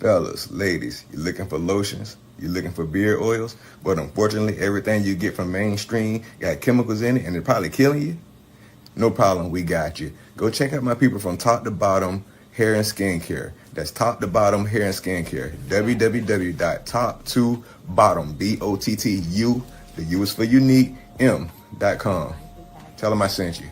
Fellas, ladies, you looking for lotions? You looking for beard oils? But unfortunately, everything you get from mainstream got chemicals in it and it's probably killing you? No problem, we got you. Go check out my people from Top to Bottom Hair and Skincare. That's Top to Bottom Hair and Skincare. www.top2bottom, BOTTU, the U is for unique, M.com. Tell them I sent you.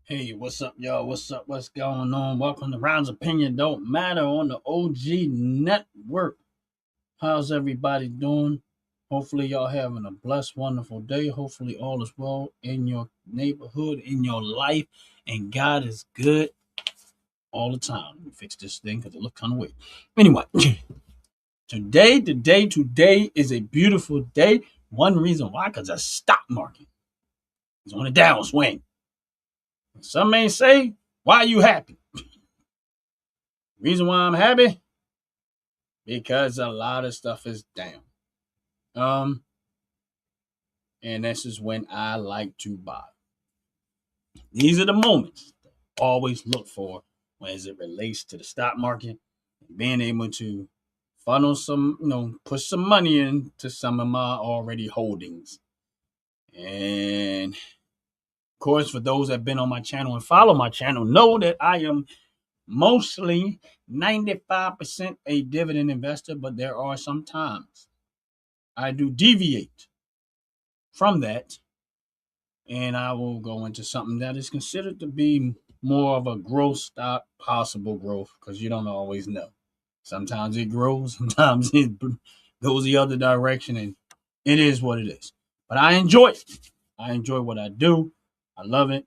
Hey, what's up, y'all? What's up? What's going on? Welcome to Round's Opinion Don't Matter on the OG Network. How's everybody doing? Hopefully, y'all having a blessed, wonderful day. Hopefully, all is well in your neighborhood, in your life, and God is good all the time. Let me fix this thing because it looks kind of weird. Anyway, today is a beautiful day. One reason why, because the stock market is on a downswing. Some may say, why are you happy? Reason why I'm happy? Because a lot of stuff is down. Um, and this is when I like to buy. These are the moments that I always look for when as it relates to the stock market and being able to funnel some, push some money into some of my already holdings. And of course, for those that have been on my channel and follow my channel, know that I am mostly 95% a dividend investor, but there are some times I do deviate from that, and I will go into something that is considered to be more of a growth stock, possible growth, because you don't always know. Sometimes it grows, sometimes it goes the other direction, and it is what it is. But I enjoy it. I enjoy what I do. I love it.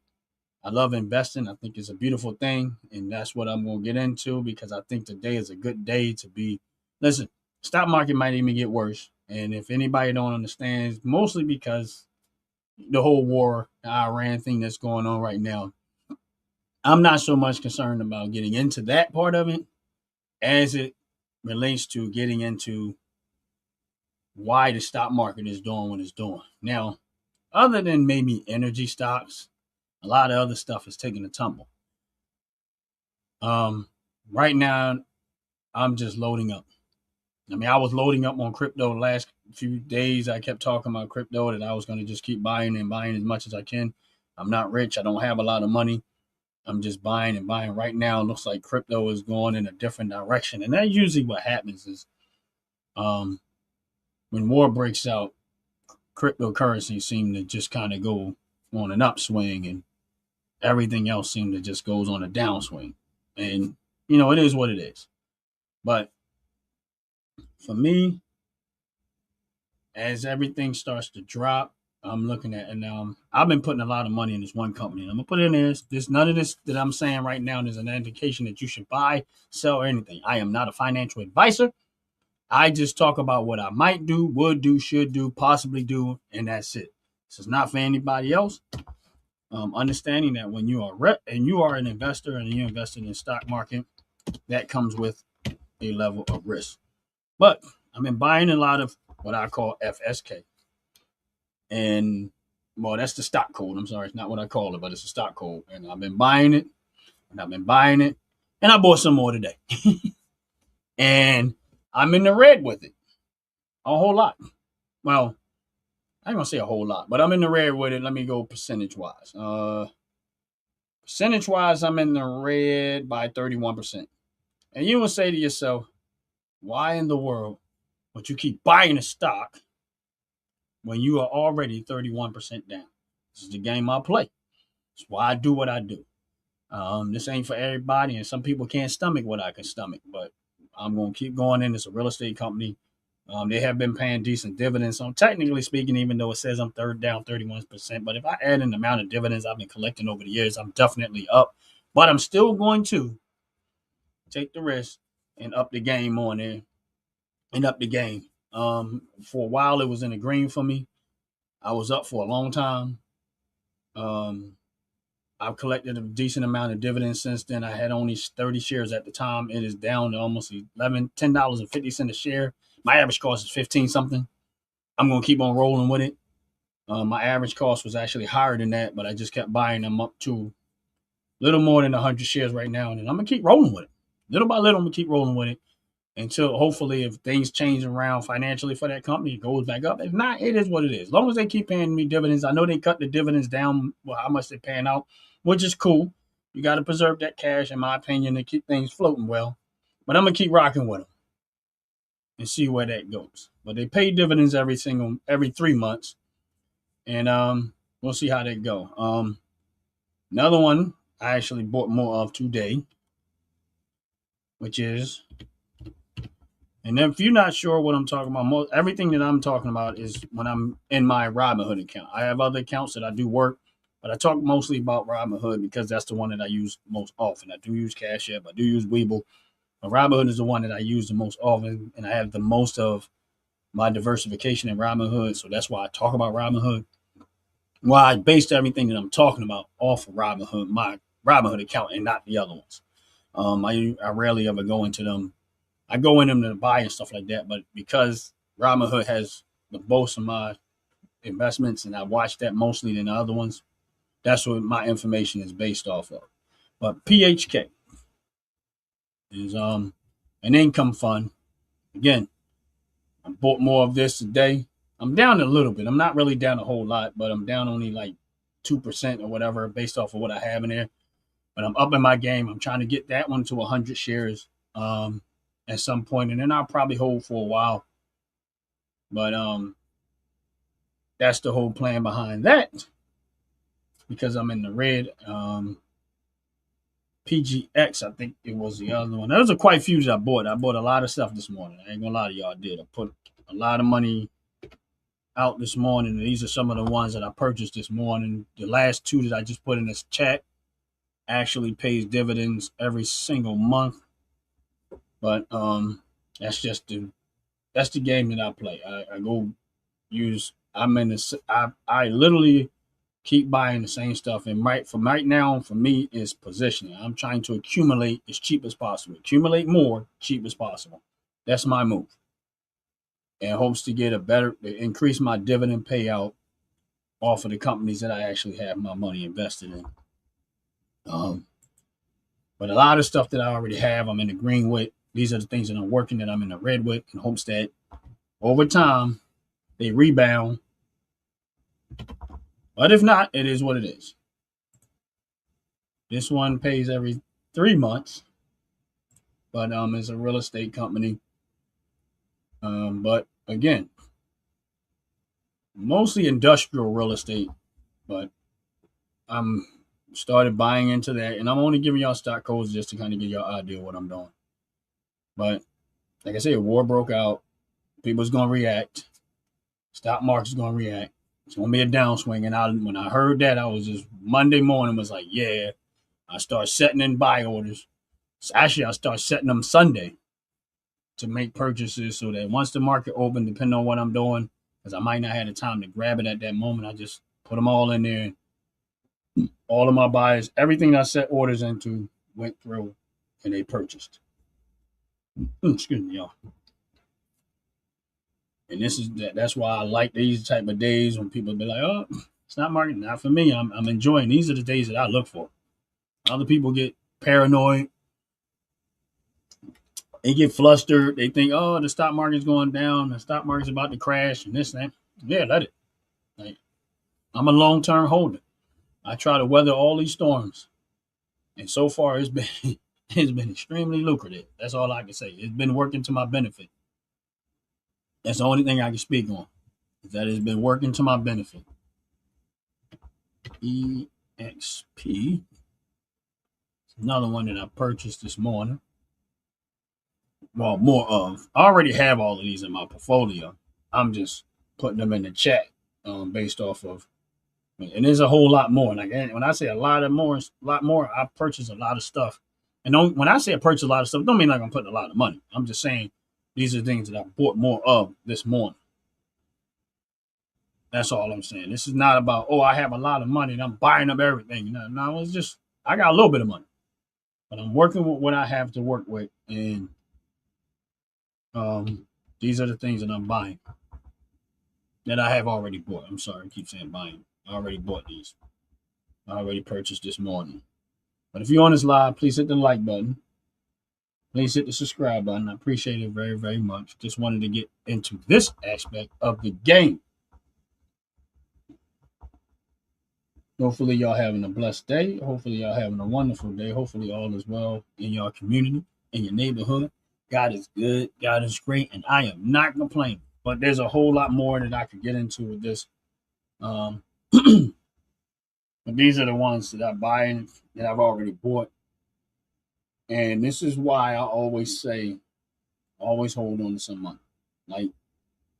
I love investing. I think it's a beautiful thing, and that's what I'm going to get into because I think today is a good day to be. Listen, stock market might even get worse, and if anybody don't understand, it's mostly because the whole war, the Iran thing that's going on right now. I'm not so much concerned about getting into that part of it as it relates to getting into why the stock market is doing what it's doing. Now, other than maybe energy stocks, a lot of other stuff is taking a tumble. Um, right now, I'm just loading up. I mean, I was loading up on crypto the last few days. I kept talking about crypto that I was going to just keep buying and buying as much as I can. I'm not rich. I don't have a lot of money. I'm just buying and buying. Right now, it looks like crypto is going in a different direction. And that usually what happens is um, when war breaks out, cryptocurrency seem to just kind of go on an upswing and everything else seems to just goes on a downswing. And, it is what it is. But for me, as everything starts to drop, I'm looking at, and I've been putting a lot of money in this one company. And I'm gonna put it in there. There's none of this that I'm saying right now is an indication that you should buy, sell, or anything. I am not a financial advisor. I just talk about what I might do, would do, should do, possibly do, and that's it. This is not for anybody else. Understanding that when you are and you are an investor and you're invested in the stock market, that comes with a level of risk. But I've been buying a lot of what I call FSK. And well, that's the stock code. I'm sorry, it's not what I call it, but it's a stock code. And I've been buying it, and I've been buying it, and I bought some more today. And I'm in the red with it a whole lot. Well, I ain't gonna say a whole lot, but I'm in the red with it. Let me go percentage wise. Percentage wise, I'm in the red by 31%. And you will say to yourself, why in the world would you keep buying a stock when you are already 31% down? This is the game I play. It's why I do what I do. This ain't for everybody, and some people can't stomach what I can stomach, but I'm going to keep going in. It's a real estate company. They have been paying decent dividends. So technically speaking, even though it says I'm down 31%, but if I add in the amount of dividends I've been collecting over the years, I'm definitely up. But I'm still going to take the risk and up the game on there and up the game. For a while, it was in the green for me. I was up for a long time. Um, I've collected a decent amount of dividends since then. I had only 30 shares at the time. It is down to almost $10.50 a share. My average cost is 15 something. I'm gonna keep on rolling with it. My average cost was actually higher than that, but I just kept buying them up to a little more than 100 shares right now. And I'm going to keep rolling with it. Little by little, I'm going to keep rolling with it until hopefully if things change around financially for that company, it goes back up. If not, it is what it is. As long as they keep paying me dividends, I know they cut the dividends down, well, how much they're paying out, which is cool. You got to preserve that cash, in my opinion, to keep things floating well. But I'm going to keep rocking with them and see where that goes. But they pay dividends every 3 months. And we'll see how that go. Another one I actually bought more of today, which is, and if you're not sure what I'm talking about, everything that I'm talking about is when I'm in my Robinhood account. I have other accounts that I do work, but I talk mostly about Robinhood because that's the one that I use most often. I do use Cash App, I do use Webull, but Robinhood is the one that I use the most often, and I have the most of my diversification in Robinhood, so that's why I talk about Robinhood. Well, I based everything that I'm talking about off of Robinhood, my Robinhood account, and not the other ones. I rarely ever go into them. I go in them to buy and stuff like that, but because Robinhood has the most of my investments, and I watch that mostly than the other ones, that's what my information is based off of. But PHK is an income fund. Again, I bought more of this today. I'm down a little bit. I'm not really down a whole lot, but I'm down only like 2% or whatever based off of what I have in there. But I'm up in my game. I'm trying to get that one to 100 shares at some point, and then I'll probably hold for a while. But that's the whole plan behind that, because I'm in the red. PGX, I think it was the other one. There was quite a few that I bought. I bought a lot of stuff this morning. I ain't gonna lie to y'all, I did. I put a lot of money out this morning. And these are some of the ones that I purchased this morning. The last two that I just put in this chat actually pays dividends every single month. But that's just the game that I play. I go use. I literally keep buying the same stuff. And right now, for me, is positioning. I'm trying to accumulate as cheap as possible. Accumulate more cheap as possible. That's my move. And hopes to get increase my dividend payout off of the companies that I actually have my money invested in. But a lot of stuff that I already have, I'm in the green with. These are the things that I'm working that I'm in the red with, in hopes that over time they rebound. But if not, it is what it is. This one pays every 3 months, but it's a real estate company. But again, mostly industrial real estate, but I'm started buying into that, and I'm only giving y'all stock codes just to kind of give y'all an idea of what I'm doing. But like I said, war broke out. People's gonna react. Stock market's gonna react. It's gonna be a downswing. And when I heard that, I was just Monday morning was like, yeah. I start setting in buy orders. So actually, I start setting them Sunday to make purchases so that once the market opened, depending on what I'm doing, because I might not have the time to grab it at that moment, I just put them all in there. All of my buyers, everything I set orders into went through and they purchased. Excuse me, y'all. And that's why I like these type of days when people be like, oh, it's not market. Not for me. I'm enjoying. These are the days that I look for. Other people get paranoid. They get flustered. They think, oh, the stock market's going down. The stock market's about to crash and this and that. Yeah, let it. Like, I'm a long-term holder. I try to weather all these storms. And so far, it's been extremely lucrative. That's all I can say. It's been working to my benefit. That's the only thing I can speak on. Is that it's been working to my benefit. EXP. Another one that I purchased this morning. Well, more of. I already have all of these in my portfolio. I'm just putting them in the chat based off of. And there's a whole lot more. Like when I say a lot more, I purchase a lot of stuff. And when I say I purchase a lot of stuff, don't mean like I'm putting a lot of money. I'm just saying these are things that I bought more of this morning. That's all I'm saying. This is not about, oh, I have a lot of money and I'm buying up everything. No, it's just, I got a little bit of money. But I'm working with what I have to work with. And these are the things that I'm buying. that I have already bought. I'm sorry, I keep saying buying. I already bought these. I already purchased this morning. But if you're on this live, please hit the like button. Please hit the subscribe button. I appreciate it very, very much. Just wanted to get into this aspect of the game. Hopefully, y'all having a blessed day. Hopefully, y'all having a wonderful day. Hopefully, all is well in your community, in your neighborhood. God is good. God is great. And I am not complaining. But there's a whole lot more that I could get into with this. But these are the ones that I buy and that I've already bought. And this is why I always say, always hold on to some money. Like,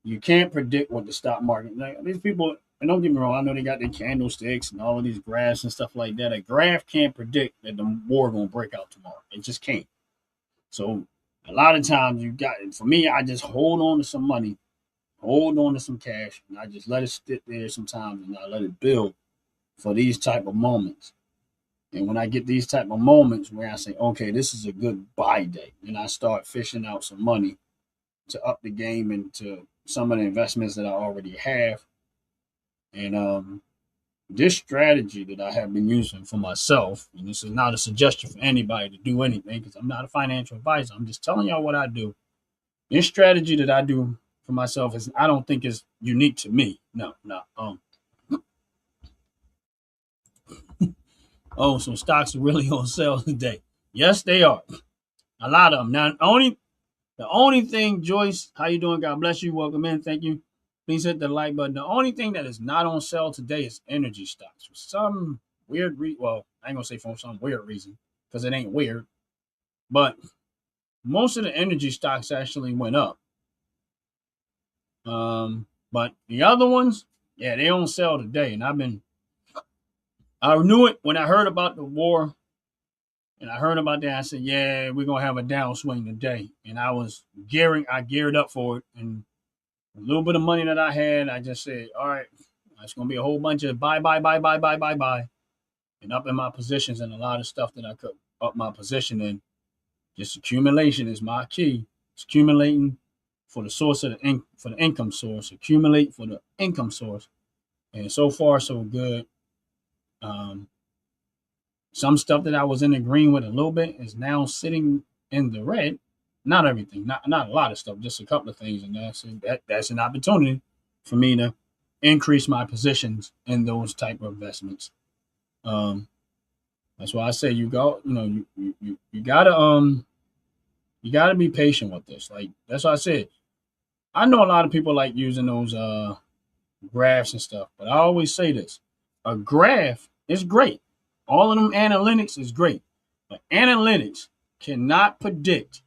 you can't predict what the stock market, like these people, and don't get me wrong, I know they got their candlesticks and all of these graphs and stuff like that. A graph can't predict that the war gonna break out tomorrow. It just can't. So a lot of times you got, for me, I just hold on to some money, hold on to some cash, and I just let it sit there sometimes and I let it build for these type of moments. And when I get these type of moments where I say, okay, this is a good buy day, and I start fishing out some money to up the game into some of the investments that I already have. And this strategy that I have been using for myself, and this is not a suggestion for anybody to do anything because I'm not a financial advisor. I'm just telling y'all what I do. This strategy that I do for myself is, I don't think is unique to me. No. Oh, so stocks are really on sale today. Yes, they are. A lot of them. Now, the only thing, Joyce, how you doing? God bless you. Welcome in. Thank you. Please hit the like button. The only thing that is not on sale today is energy stocks. For some weird well, I ain't gonna say for some weird reason, because it ain't weird. But most of the energy stocks actually went up. But the other ones, yeah, they on sale today. And I knew it when I heard about the war. And I heard about that. I said, yeah, we're going to have a downswing today. And I geared up for it. And a little bit of money that I had, I just said, all right, it's going to be a whole bunch of buy. And up in my positions and a lot of stuff that I could up my position in. Just accumulation is my key. It's accumulating for the source of for the income source. Accumulate for the income source. And so far, so good. Some stuff that I was in the green with a little bit is now sitting in the red. Not everything, not a lot of stuff, just a couple of things, and that's an opportunity for me to increase my positions in those type of investments. That's why I say you gotta be patient with this. Like, that's why I said, I know a lot of people like using those graphs and stuff, but I always say this: a graph is great. All of them analytics is great, but analytics cannot predict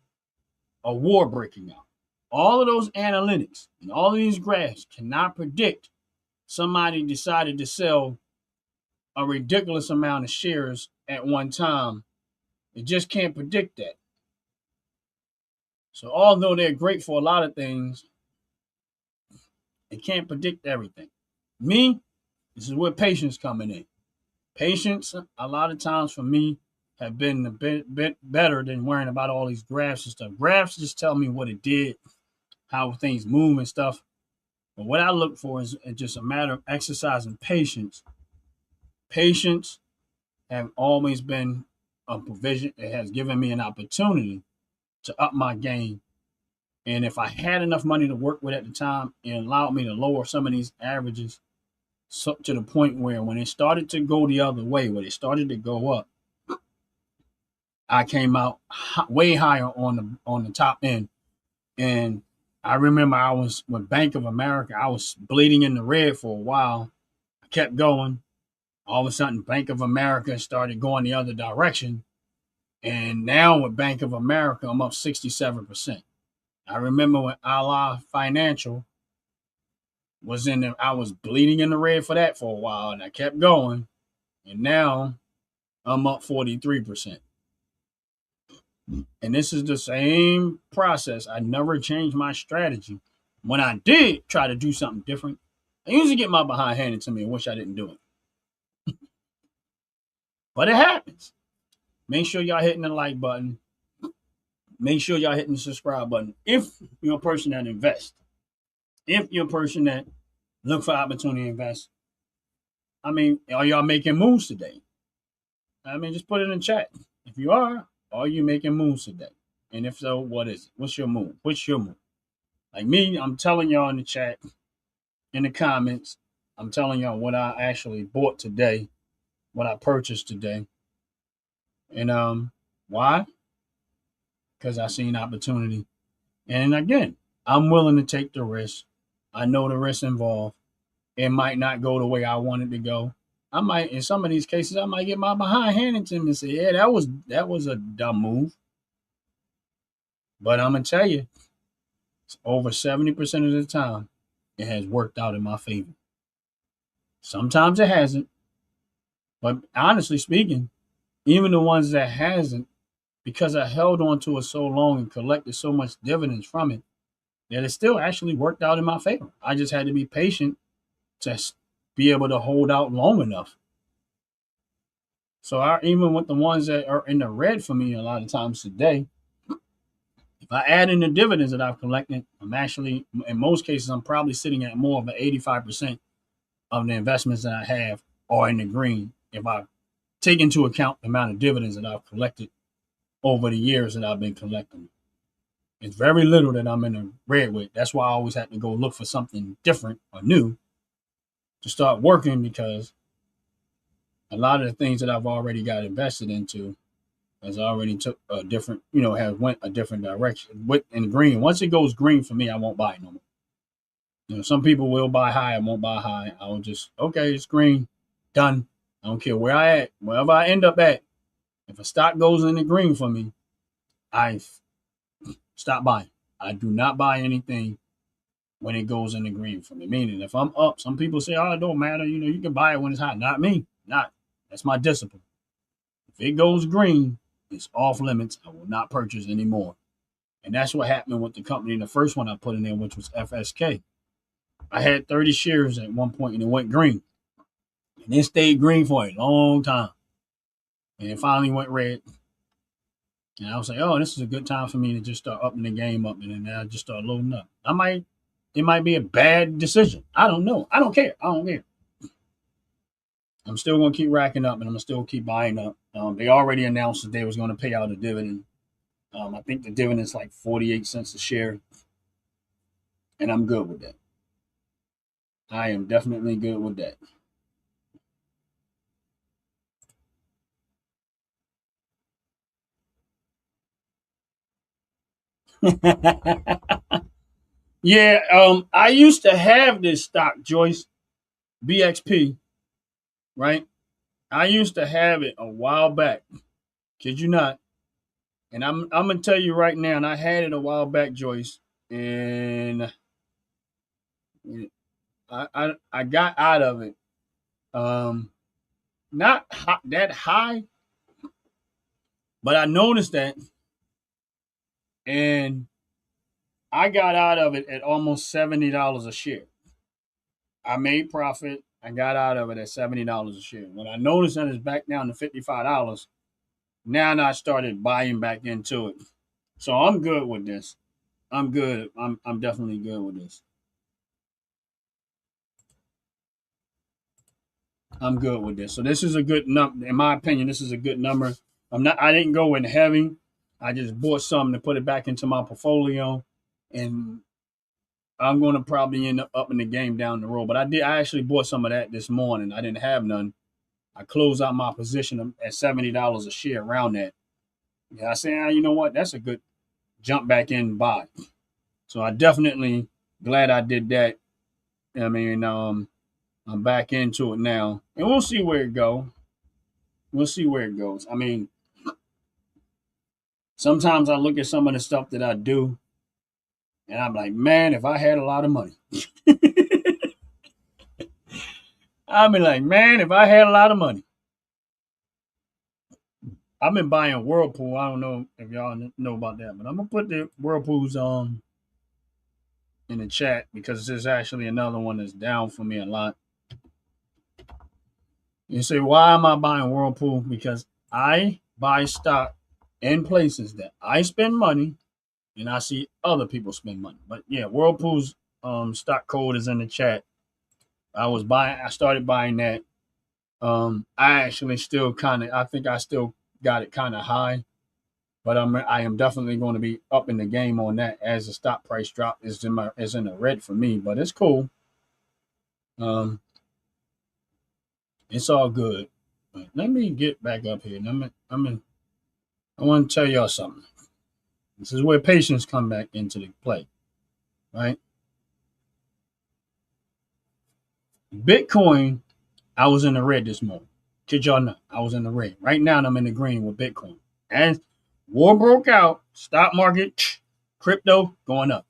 a war breaking out. All of those analytics and all of these graphs cannot predict somebody decided to sell a ridiculous amount of shares at one time. It just can't predict that. So although they're great for a lot of things, it can't predict everything. Me, this is where patience coming in. Patience, a lot of times for me, have been a bit better than worrying about all these graphs and stuff. Graphs just tell me what it did, how things move and stuff. But what I look for is just a matter of exercising patience. Patience have always been a provision. It has given me an opportunity to up my game. And if I had enough money to work with at the time, it allowed me to lower some of these averages to the point where when it started to go the other way, when it started to go up, I came out way higher on the top end. And I remember I was with Bank of America. I was bleeding in the red for a while. I kept going. All of a sudden, Bank of America started going the other direction. And now with Bank of America, I'm up 67%. I remember when Ally Financial was in there, I was bleeding in the red for that for a while, and I kept going. And now I'm up 43%. And this is the same process. I never changed my strategy. When I did try to do something different, I usually get my behind handed to me and wish I didn't do it. But it happens. Make sure y'all hitting the like button. Make sure y'all hitting the subscribe button. If you're a person that invests, if you're a person that Look for opportunity to invest. I mean, are y'all making moves today? I mean, just put it in the chat. If you are you making moves today? And if so, what is it? What's your move? What's your move? Like me, I'm telling y'all in the chat, in the comments, I'm telling y'all what I actually bought today, what I purchased today. And why? Because I seen opportunity. And again, I'm willing to take the risk. I know the risk involved. It might not go the way I want it to go. I might, in some of these cases, I might get my behind handed to me and say, "Yeah, that was a dumb move." But I'm gonna tell you, over 70% of the time, it has worked out in my favor. Sometimes it hasn't, but honestly speaking, even the ones that hasn't, because I held on to it so long and collected so much dividends from it, that it still actually worked out in my favor. I just had to be patient to be able to hold out long enough. So even with the ones that are in the red for me a lot of times today, if I add in the dividends that I've collected, I'm actually, in most cases, I'm probably sitting at more of an 85% of the investments that I have are in the green. If I take into account the amount of dividends that I've collected over the years that I've been collecting. It's very little that I'm in the red with. That's why I always have to go look for something different or new to start working, because a lot of the things that I've already got invested into has already took a different, have went a different direction. With in green, once it goes green for me, I won't buy it no more. Some people will buy high, I won't buy high. I will just, okay, it's green, done. I don't care where I at, wherever I end up at. If a stock goes in the green for me, I stop buying. I do not buy anything when it goes in the green for me. Meaning, if I'm up, some people say, "Oh, it don't matter. You can buy it when it's hot." Not me. Not. That's my discipline. If it goes green, it's off limits. I will not purchase anymore. And that's what happened with the company. The first one I put in there, which was FSK. I had 30 shares at one point, and it went green. And it stayed green for a long time. And it finally went red. And I was like, "Oh, this is a good time for me to just start upping the game up." And then I just start loading up. It might be a bad decision. I don't know. I don't care. I'm still going to keep racking up, and I'm going to still keep buying up. They already announced that they was going to pay out a dividend. I think the dividend is like 48 cents a share, and I'm good with that. I am definitely good with that. Yeah, I used to have this stock, Joyce, BXP, right? I used to have it a while back. Kid you not. And I'm gonna tell you right now, and I had it a while back, Joyce, and I got out of it. Not that high, but I noticed that, and I got out of it at almost $70 a share. I made profit. I got out of it at $70 a share. When I noticed that it's back down to $55, now I started buying back into it. So I'm good with this. I'm good. I'm definitely good with this. I'm good with this. So this is a good number. In my opinion, this is a good number. I didn't go in heavy. I just bought something to put it back into my portfolio, and I'm going to probably end up upping the game down the road. But I actually bought some of that this morning. I didn't have none. I closed out my position at $70 a share around that. Yeah, I say, you know what? That's a good jump back in and buy. So I definitely glad I did that. I mean, I'm back into it now, and we'll see where it goes. We'll see where it goes. I mean, sometimes I look at some of the stuff that I do, and I'm like, man, if I had a lot of money. I'll be like, man, if I had a lot of money. I've been buying Whirlpool. I don't know if y'all know about that, but I'm gonna put the Whirlpools in the chat, because there's actually another one that's down for me a lot. You say, why am I buying Whirlpool? Because I buy stock in places that I spend money, and I see other people spend money. But yeah, Whirlpool's stock code is in the chat. I started buying that. I actually still I think I still got it kind of high, but I am definitely going to be up in the game on that as the stock price drop is in the red for me, but it's cool. Um, it's all good. But let me get back up here. I want to tell y'all something. This is where patience come back into the play, right? Bitcoin, I was in the red this morning. Kid y'all not, I was in the red. Right now, I'm in the green with Bitcoin. As war broke out, stock market, crypto going up.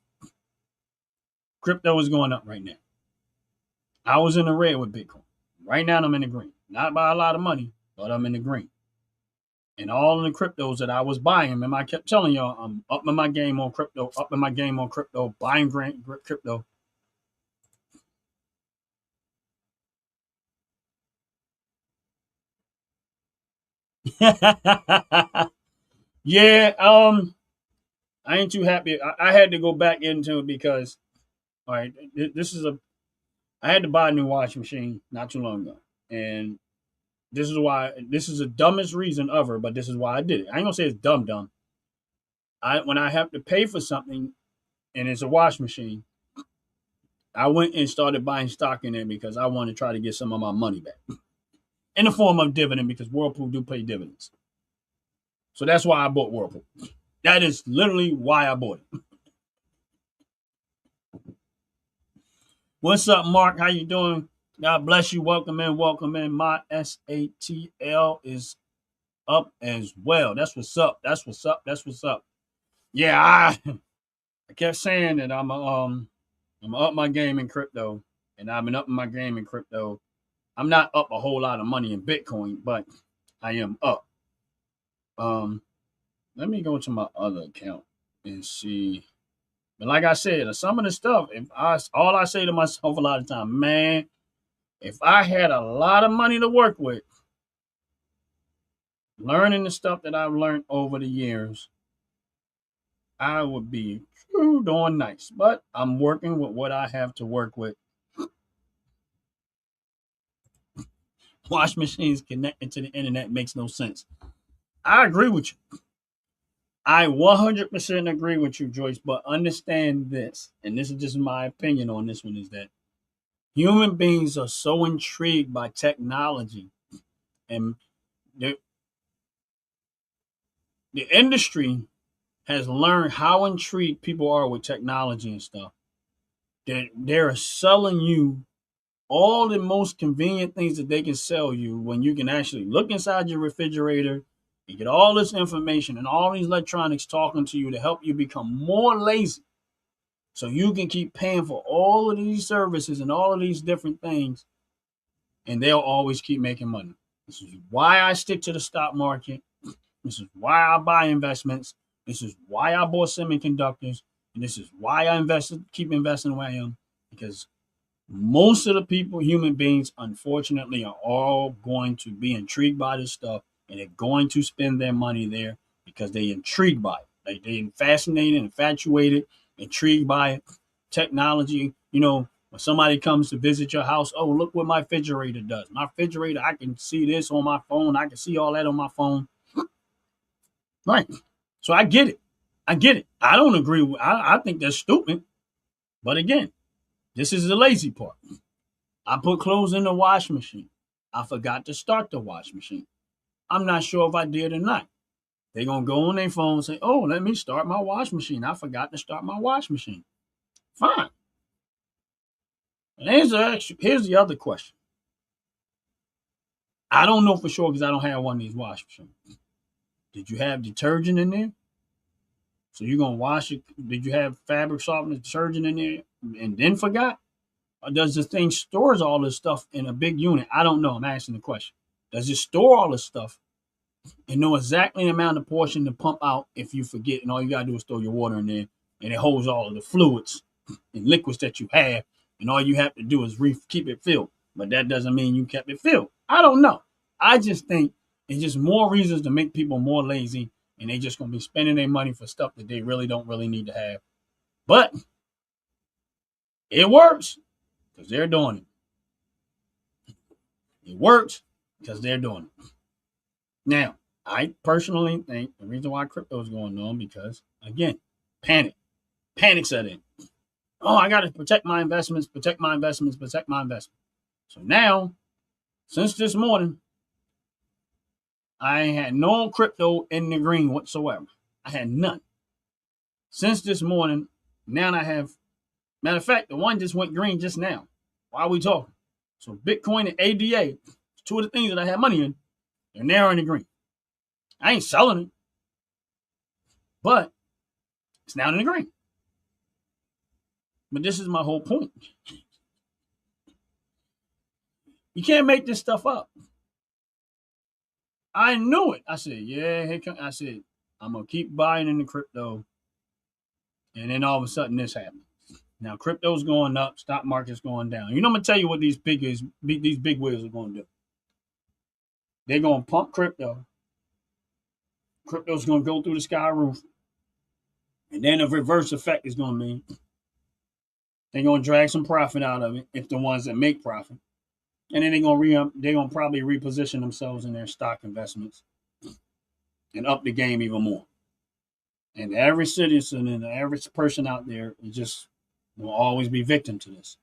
Crypto is going up right now. I was in the red with Bitcoin. Right now, I'm in the green. Not by a lot of money, but I'm in the green. And all of the cryptos that I was buying, remember I kept telling y'all, I'm up in my game on crypto, buying crypto. Yeah, I ain't too happy. I had to go back into it because, all right, I had to buy a new washing machine not too long ago. And this is the dumbest reason ever, but this is why I did it. I ain't gonna say it's dumb. When I have to pay for something and it's a washing machine, I went and started buying stock in it because I want to try to get some of my money back in the form of dividend because Whirlpool do pay dividends. So that's why I bought Whirlpool. That is literally why I bought it. What's up, Mark? How you doing? God bless you. Welcome in. Welcome in. My SATL is up as well. That's what's up. That's what's up. That's what's up. Yeah, I kept saying that I'm up my game in crypto, and I've been up my game in crypto. I'm not up a whole lot of money in Bitcoin, but I am up. Let me go to my other account and see. But like I said, some of the stuff, all I say to myself a lot of time, man, if I had a lot of money to work with, learning the stuff that I've learned over the years, I would be doing nice. But I'm working with what I have to work with. Wash machines connected to the internet makes no sense. I agree with you. I 100% agree with you, Joyce, but understand this, and this is just my opinion on this one, is that human beings are so intrigued by technology and the, the industry has learned how intrigued people are with technology and stuff that they're selling you all the most convenient things that they can sell you when you can actually look inside your refrigerator and get all this information and all these electronics talking to you to help you become more lazy so you can keep paying for all of these services and all of these different things and they'll always keep making money. This is why I stick to the stock market. This is why I buy investments. This is why I bought semiconductors. And this is why I keep investing where I am. Because most of the people, human beings, unfortunately, are all going to be intrigued by this stuff and they're going to spend their money there because they're intrigued by it. Like they're fascinated, infatuated, intrigued by it. Technology, when somebody comes to visit your house, oh, look what my refrigerator does. My refrigerator, I can see this on my phone. I can see all that on my phone. Right. So I get it. I get it. I don't agree with I think that's stupid. But again, this is the lazy part. I put clothes in the washing machine. I forgot to start the washing machine. I'm not sure if I did or not. They're going to go on their phone and say, oh, let me start my washing machine. I forgot to start my washing machine. Fine. And here's the other question. I don't know for sure because I don't have one of these washing machines. Did you have detergent in there? So you're going to wash it. Did you have fabric softener detergent in there and then forgot? Or does the thing stores all this stuff in a big unit? I don't know. I'm asking the question. Does it store all this stuff and know exactly the amount of portion to pump out if you forget? And all you got to do is throw your water in there and it holds all of the fluids and liquids that you have. And all you have to do is keep it filled. But that doesn't mean you kept it filled. I don't know. I just think it's just more reasons to make people more lazy and they just going to be spending their money for stuff that they really don't really need to have. But it works because they're doing it. It works because they're doing it. Now, I personally think the reason why crypto is going on because, again, panic. Panic set in. Oh, I got to protect my investments, protect my investments, protect my investments. So now, since this morning, I had no crypto in the green whatsoever. I had none. Since this morning, now I have, matter of fact, the one just went green just now. Why are we talking? So Bitcoin and ADA, two of the things that I had money in, they're now in the green. I ain't selling it, but it's now in the green. But this is my whole point. You can't make this stuff up. I knew it. I said, yeah, here come. I said, I'm going to keep buying in the crypto. And then all of a sudden this happened. Now crypto's going up, stock market's going down. You know, I'm going to tell you what these big whales are going to do. They're going to pump crypto. Crypto's going to go through the sky roof. And then a reverse effect is going to be they're going to drag some profit out of it if the ones that make profit. And then they're going to probably reposition themselves in their stock investments and up the game even more. And the average citizen and the average person out there is just will always be victim to this.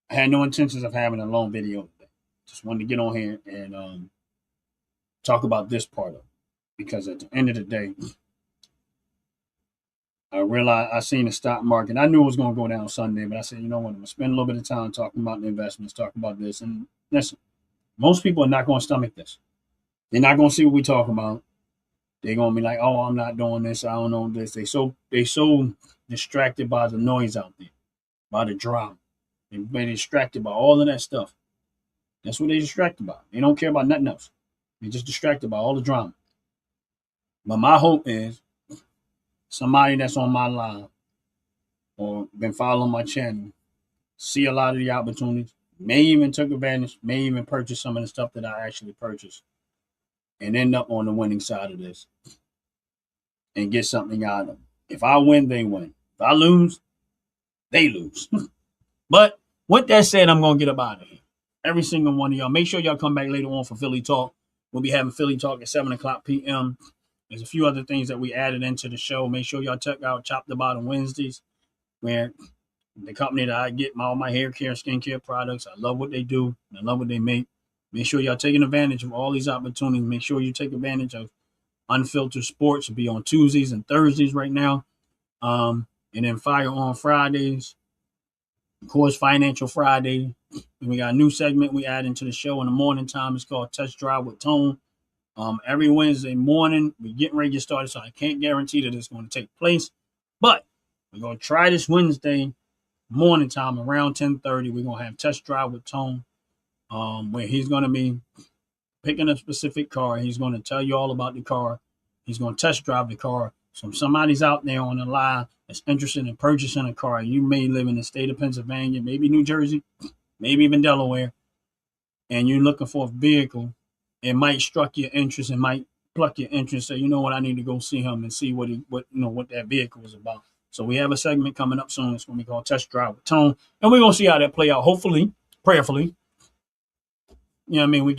I had no intentions of having a long video today. Just wanted to get on here and talk about this part of it. Because at the end of the day, I realized I seen the stock market. I knew it was going to go down Sunday, but I said, you know what? I'm going to spend a little bit of time talking about the investments, talking about this. And listen, most people are not going to stomach this. They're not going to see what we talk about. They're going to be like, oh, I'm not doing this. I don't know this. They so distracted by the noise out there, by the drama. They're distracted by all of that stuff. That's what they're distracted by. They don't care about nothing else. They're just distracted by all the drama. But my hope is somebody that's on my live or been following my channel see a lot of the opportunities, may even took advantage, may even purchase some of the stuff that I actually purchased and end up on the winning side of this and get something out of them. If I win, they win. If I lose, they lose. But with that said, I'm going to get up out of here. Every single one of y'all. Make sure y'all come back later on for Philly Talk. We'll be having Philly Talk at 7 o'clock p.m. There's a few other things that we added into the show. Make sure y'all check out Chop the Bottom Wednesdays, where the company that I get all my hair care, skincare products. I love what they do. I love what they make. Make sure y'all taking advantage of all these opportunities. Make sure you take advantage of Unfiltered Sports. It'll be on Tuesdays and Thursdays right now. And then Fire on Fridays. Of course, Financial Friday. And we got a new segment we add into the show in the morning time. It's called Test Drive with Tone. Every Wednesday morning, we're getting ready to get started, so I can't guarantee that it's going to take place. But we're going to try this Wednesday morning time around 10:30. We're going to have Test Drive with Tone, where he's going to be picking a specific car. He's going to tell you all about the car. He's going to test drive the car. So if somebody's out there on the line that's interested in purchasing a car, you may live in the state of Pennsylvania, maybe New Jersey, maybe even Delaware, and you're looking for a vehicle, it might struck your interest and might pluck your interest. Say, you know what, I need to go see him and see what that vehicle is about. So we have a segment coming up soon. It's going to be called Test Drive with Tone, and we're going to see how that play out. Hopefully, prayerfully, you know what I mean, we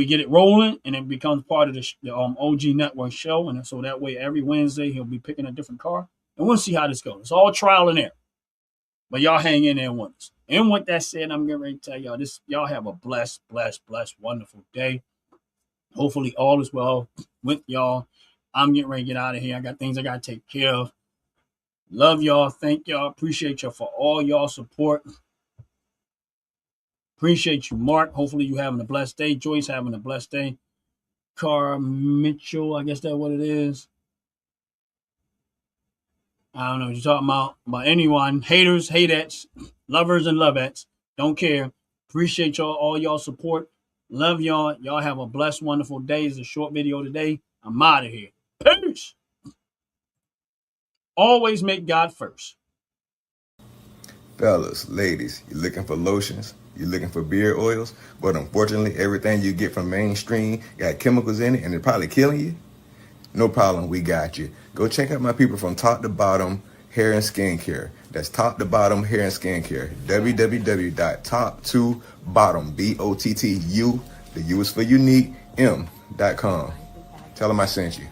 get it rolling, and it becomes part of the OG Network show, and so that way every Wednesday he'll be picking a different car, and we'll see how this goes. It's all trial and error, but y'all hang in there with us. And with that said, I'm getting ready to tell y'all this. Y'all have a blessed, wonderful day. Hopefully all is well with y'all. I'm getting ready to get out of here. I got things I got to take care of. Love y'all. Thank y'all. Appreciate y'all for all y'all support. Appreciate you, Mark. Hopefully you having a blessed day. Joyce having a blessed day. Cara Mitchell, I guess that's what it is. I don't know what you're talking about. But anyone, haters, hateettes, lovers and loveettes, don't care. Appreciate y'all, all y'all support. Love y'all. Y'all have a blessed, wonderful day. It's a short video today. I'm out of here. Peace. Always make God first. Fellas, ladies, you're looking for lotions, you're looking for beard oils, but unfortunately everything you get from mainstream got chemicals in it and it's probably killing you? No problem, we got you. Go check out my people from Top to Bottom hair and skincare. That's top to bottom hair and skincare. www.top2bottom, BOTTU, the U is for unique, M.com. Tell them I sent you.